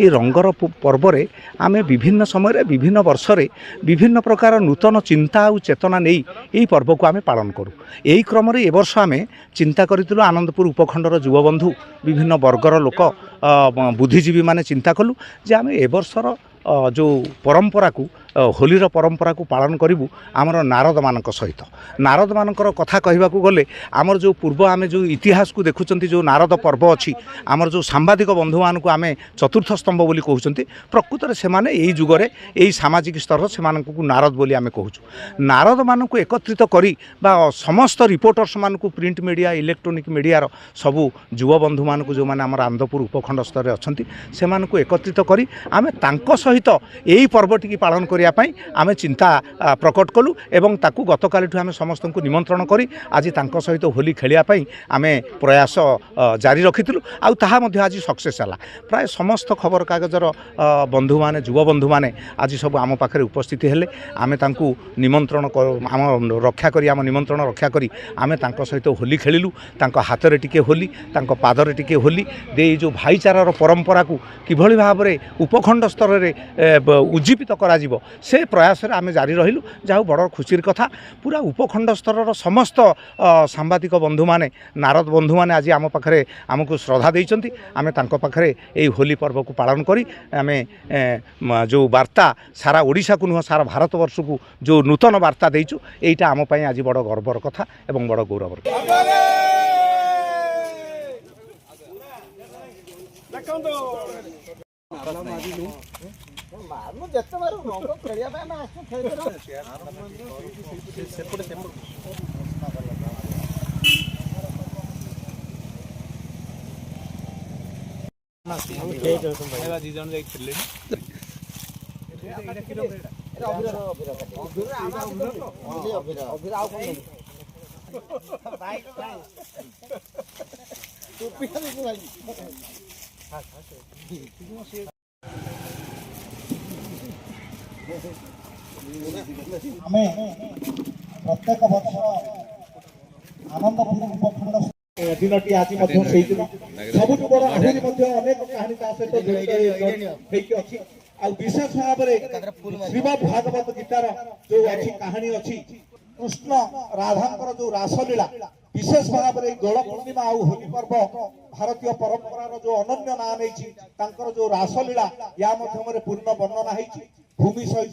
এই রଙ୍ଗর পর্বরে আমি বিভিন্ন সময় বিভিন্ন বর্ষরে বিভিন্ন প্রকার নূতন চিন্তা আর চেতনা নেই এই পর্বক আমি পালন করু। এই ক্রমে এবর্ষ আমি চিন্তা করেছিল আনন্দপুর উপখণ্ডর যুববন্ধু বিভিন্ন বর্গর লোক বুদ্ধিজীবী মানে চিন্তা কলু যে আমি এবর্ষর जो परंपरा को होलीर परंपरा को पालन करूँ आमर नारद मान सहित नारद मान कथा कहवा गले आमर जो पूर्व आम जो इतिहास को देखुं जो नारद पर्व अच्छी आमर जो सांबादिक बंधु मान आम चतुर्थ स्तंभ बोली कहते प्रकृत में से यही जुगरे यही सामाजिक स्तर से नारद बोली आम कहूँ नारद मान एकत्रित करी समस्त रिपोर्टर्स मान प्रिंट मीडिया इलेक्ट्रोनिक मीडिया सबू युव बंधु मान जो मैंने आम आनंदपुर उपखंड स्तर अच्छा से एकत्रित करी आम सहित यही पर्वटी पालन करने आम चिंता प्रकट कलु एवं ताकू गतकाली आम समस्त को निमंत्रण करी आज तांको सहित होली खेलियापाई आम प्रयास जारी रखिलु आज सक्सेस है प्राय समस्त खबर कागजर बंधु माने युव बंधु माने आज सब आम पाखे उपस्थित हेले आम तांको निमंत्रण आम रक्षा करी आम निमंत्रण रक्षा करी आम तांको सहित होली खेलिलु तांको हाथ टिके होली तांको पादरे टिके होली दे जो भाईचारार परंपरा को किभली भाव में उपखंड स्तर में उज्जीवित करा जीवो से प्रयास आम जारी रहिलु जहाँ बड़ खुशी कथा पूरा उपखंड स्तर समस्त सांबादिक बंधु माने नारद बंधु माने आज आम पाखे आमको श्रद्धा देइचंती आम तांको पाखे यही होली पर्व को पालन करी आम जो वार्ता सारा ओडिशा को नुह सारा भारतवर्ष को जो नूतन वार्ता देइचु एटा आम पई आज बड़ गर्वर कथा एवं बड़ गौरवर प्रत्येक वर्ष आनंदपुर उपखंड दिनटी आज सबुठ बड़ आहरी अनेक कहानी सहित अच्छी विशेष भाव में श्रीमद भागवत गीतार जो अच्छी कहानी अच्छी कृष्ण राधांकर जो रासलीला विशेष भाव में दोल पूर्णिमा और होली पर्व भारतीय परंपरार जो अनन्य ना नहीं जो रासलीला या मध्यम पूर्ण वर्णना होती भूमि सहित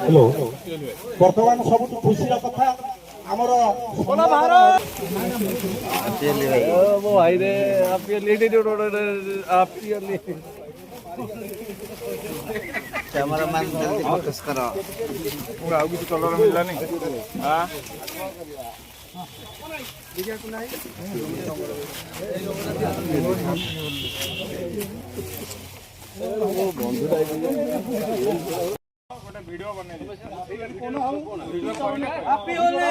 हेलो बर्तमान सब खुशी कथा आमर कैमरामैन जल्दी फोकस करो पूरा आउ किसी कलर मिलला नहीं हां वो बंधु वीडियो बने हैप्पी होली